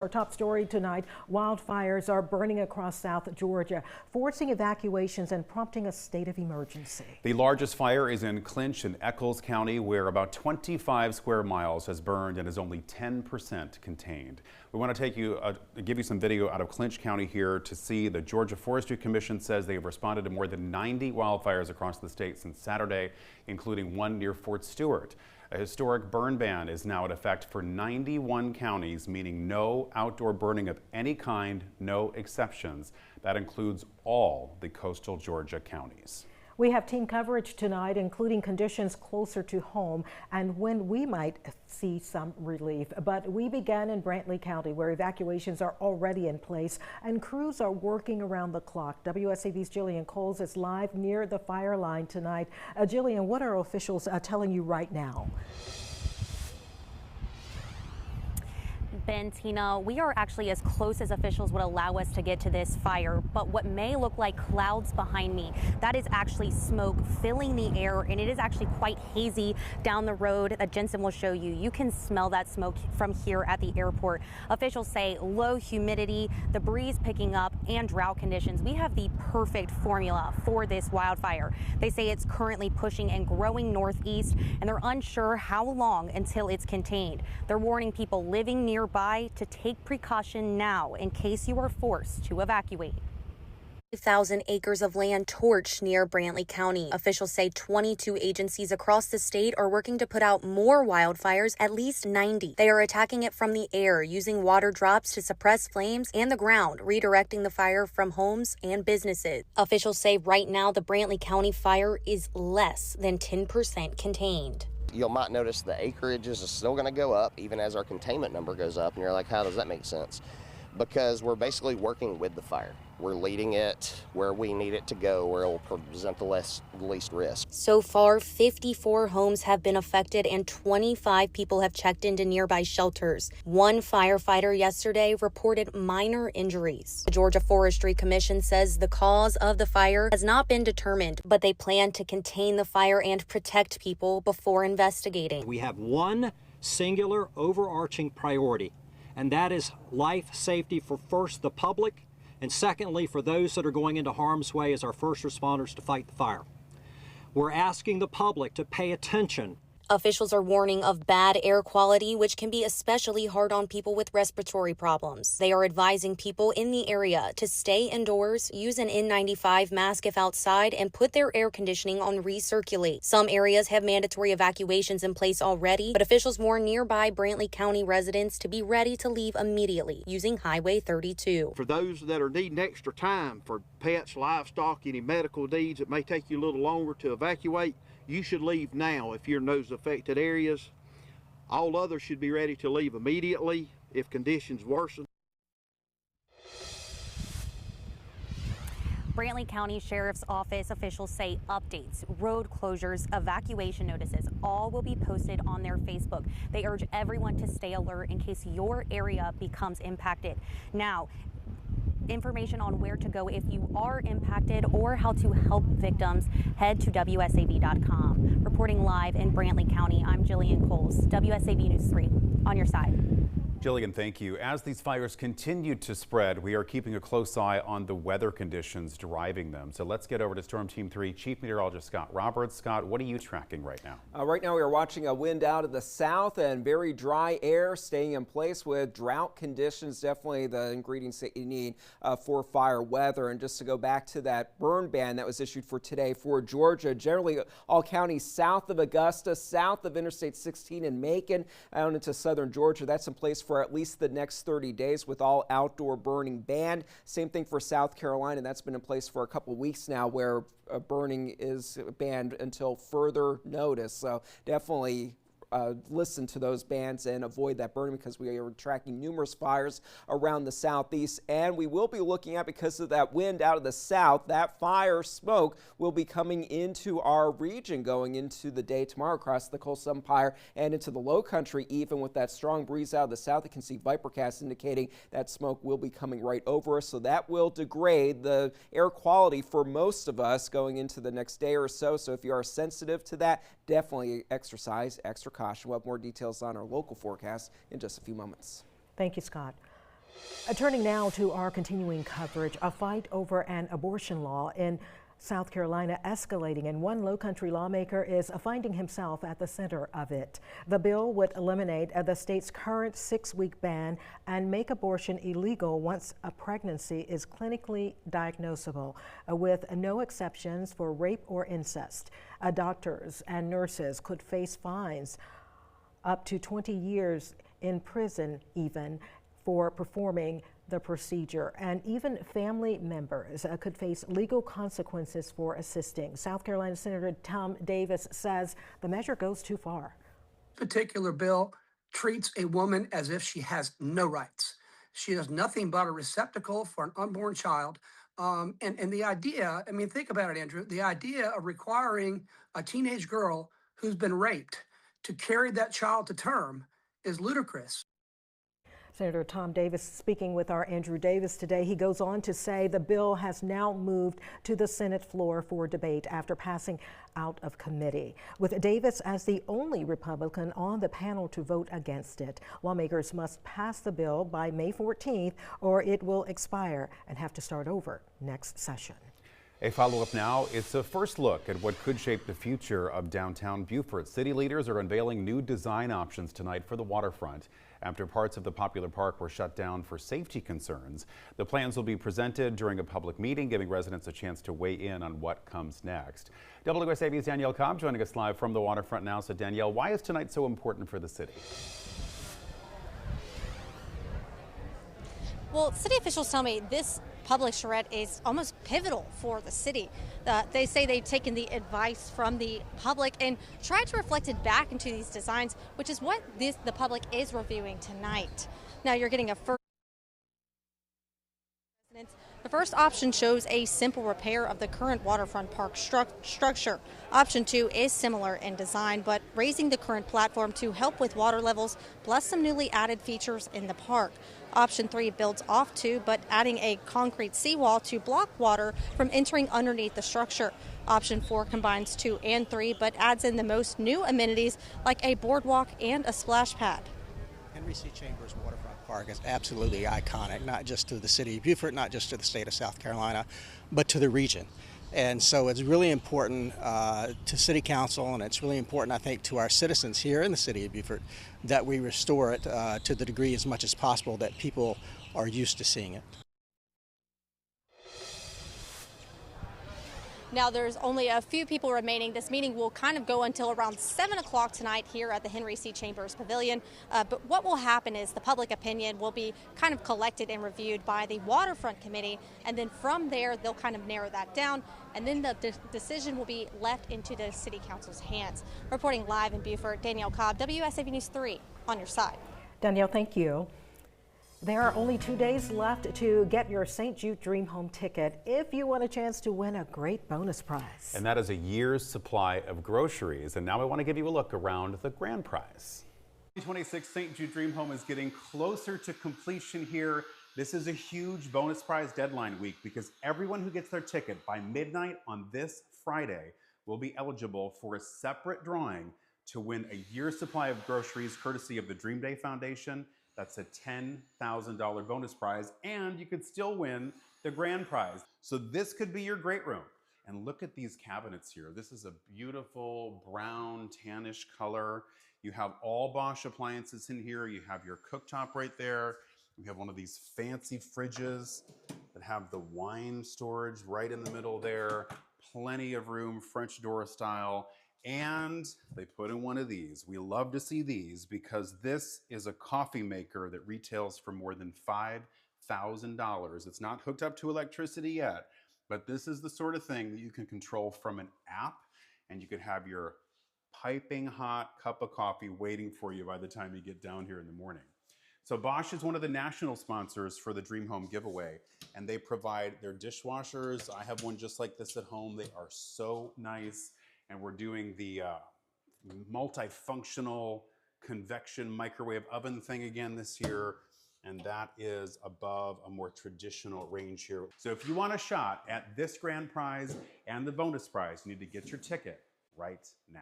Our top story tonight, wildfires are burning across South Georgia, forcing evacuations and prompting a state of emergency. The largest fire is in Clinch in Eccles County, where about 25 square miles has burned and is only 10% contained. We want to give you some video out of Clinch County here to see. The Georgia Forestry Commission says they have responded to more than 90 wildfires across the state since Saturday, including one near Fort Stewart. A historic burn ban is now in effect for 91 counties, meaning no outdoor burning of any kind, no exceptions. That includes all the coastal Georgia counties. We have team coverage tonight, including conditions closer to home and when we might see some relief. But we began in Brantley County, where evacuations are already in place and crews are working around the clock. WSAV's Jillian Coles is live near the fire line tonight. Jillian, what are officials telling you right now? Ben, Tina, we are actually as close as officials would allow us to get to this fire, but what may look like clouds behind me, that is actually smoke filling the air, and it is actually quite hazy down the road that Jensen will show you. You can smell that smoke from here at the airport. Officials say low humidity, the breeze picking up, and drought conditions. We have the perfect formula for this wildfire. They say it's currently pushing and growing northeast, and they're unsure how long until it's contained. They're warning people living nearby to take precaution now in case you are forced to evacuate. 1,000 acres of land torched near Brantley County. Officials say 22 agencies across the state are working to put out more wildfires, at least 90. They are attacking it from the air, using water drops to suppress flames, and the ground, redirecting the fire from homes and businesses. Officials say right now the Brantley County fire is less than 10% contained. You might notice the acreage is still going to go up even as our containment number goes up, and you're like, how does that make sense? Because we're basically working with the fire. We're leading it where we need it to go, where it will present the least risk. So far, 54 homes have been affected and 25 people have checked into nearby shelters. One firefighter yesterday reported minor injuries. The Georgia Forestry Commission says the cause of the fire has not been determined, but they plan to contain the fire and protect people before investigating. We have one singular overarching priority, and that is life safety for first the public, and secondly for those that are going into harm's way as our first responders to fight the fire. We're asking the public to pay attention. Officials are warning of bad air quality, which can be especially hard on people with respiratory problems. They are advising people in the area to stay indoors, use an N95 mask if outside, and put their air conditioning on recirculate. Some areas have mandatory evacuations in place already, but officials warn nearby Brantley County residents to be ready to leave immediately using Highway 32. For those that are needing extra time for pets, livestock, any medical needs, it may take you a little longer to evacuate. You should leave now if you're in those affected areas. All others should be ready to leave immediately if conditions worsen. Brantley County Sheriff's Office officials say updates, road closures, evacuation notices, all will be posted on their Facebook. They urge everyone to stay alert in case your area becomes impacted. Now, information on where to go if you are impacted or how to help victims, head to WSAV.com. Reporting live in Brantley County, I'm Jillian Coles, WSAV News 3, on your side. Jillian, thank you. As these fires continue to spread, we are keeping a close eye on the weather conditions driving them. So let's get over to Storm Team 3 Chief Meteorologist Scott Roberts. Scott, what are you tracking right now? Right now we are watching a wind out of the south and very dry air staying in place with drought conditions. Definitely the ingredients that you need for fire weather. And just to go back to that burn ban that was issued for today for Georgia, generally all counties south of Augusta, south of Interstate 16 in Macon, out into southern Georgia, that's in place for at least the next 30 days with all outdoor burning banned. Same thing for South Carolina. That's been in place for a couple weeks now, where burning is banned until further notice. So definitely listen to those bans and avoid that burning, because we are tracking numerous fires around the southeast, and we will be looking at, because of that wind out of the south, that fire smoke will be coming into our region going into the day tomorrow across the coastal empire and into the low country. Even with that strong breeze out of the south, you can see Vipercast indicating that smoke will be coming right over us, so that will degrade the air quality for most of us going into the next day or so. So if you are sensitive to that, definitely exercise extra caution. We'll have more details on our local forecast in just a few moments. Thank you, Scott. Turning now to our continuing coverage, a fight over an abortion law in South Carolina escalating, and one Lowcountry lawmaker is finding himself at the center of it. The bill would eliminate the state's current 6-week ban and make abortion illegal once a pregnancy is clinically diagnosable, with no exceptions for rape or incest. Doctors and nurses could face fines up to 20 years in prison even for performing the procedure, and even family members could face legal consequences for assisting. South Carolina Senator Tom Davis says the measure goes too far. Particular bill treats a woman as if she has no rights. She is nothing but a receptacle for an unborn child. And the idea, I mean, think about it, Andrew, the idea of requiring a teenage girl who's been raped to carry that child to term is ludicrous. Senator Tom Davis speaking with our Andrew Davis today. He goes on to say the bill has now moved to the Senate floor for debate after passing out of committee, with Davis as the only Republican on the panel to vote against it. Lawmakers must pass the bill by May 14th or it will expire and have to start over next session. A follow-up now. It's a first look at what could shape the future of downtown Beaufort. City leaders are unveiling new design options tonight for the waterfront after parts of the popular park were shut down for safety concerns. The plans will be presented during a public meeting, giving residents a chance to weigh in on what comes next. WSAV's Danielle Cobb joining us live from the waterfront now. So Danielle, why is tonight so important for the city? Well, city officials tell me this public charrette is almost pivotal for the city. They say they've taken the advice from the public and tried to reflect it back into these designs, which is what the public is reviewing tonight. Now you're getting a first. The first option shows a simple repair of the current waterfront park structure. Option 2 is similar in design, but raising the current platform to help with water levels, plus some newly added features in the park. Option 3 builds off 2, but adding a concrete seawall to block water from entering underneath the structure. Option 4 combines 2 and 3, but adds in the most new amenities like a boardwalk and a splash pad. Henry C. Chambers Waterfront Park is absolutely iconic, not just to the city of Beaufort, not just to the state of South Carolina, but to the region. And so it's really important to City Council, and it's really important, I think, to our citizens here in the city of Beaufort that we restore it to the degree as much as possible that people are used to seeing it. Now there's only a few people remaining. This meeting will kind of go until around 7 o'clock tonight here at the Henry C. Chambers Pavilion. But what will happen is the public opinion will be kind of collected and reviewed by the Waterfront Committee. And then from there, they'll kind of narrow that down. And then the decision will be left into the City Council's hands. Reporting live in Beaufort, Danielle Cobb, WSAV News 3 on your side. Danielle, thank you. There are only 2 days left to get your St. Jude Dream Home ticket if you want a chance to win a great bonus prize. And that is a year's supply of groceries. And now I want to give you a look around the grand prize. 2026 St. Jude Dream Home is getting closer to completion here. This is a huge bonus prize deadline week because everyone who gets their ticket by midnight on this Friday will be eligible for a separate drawing to win a year's supply of groceries courtesy of the Dream Day Foundation. That's a $10,000 bonus prize, and you could still win the grand prize. So this could be your great room. And look at these cabinets here. This is a beautiful brown tannish color. You have all Bosch appliances in here. You have your cooktop right there. You have one of these fancy fridges that have the wine storage right in the middle there. Plenty of room, French door style. And they put in one of these. We love to see these because this is a coffee maker that retails for more than $5,000. It's not hooked up to electricity yet, but this is the sort of thing that you can control from an app, and you could have your piping hot cup of coffee waiting for you by the time you get down here in the morning. So Bosch is one of the national sponsors for the Dream Home giveaway, and they provide their dishwashers. I have one just like this at home. They are so nice. And we're doing the multifunctional convection microwave oven thing again this year. And that is above a more traditional range here. So if you want a shot at this grand prize and the bonus prize, you need to get your ticket right now.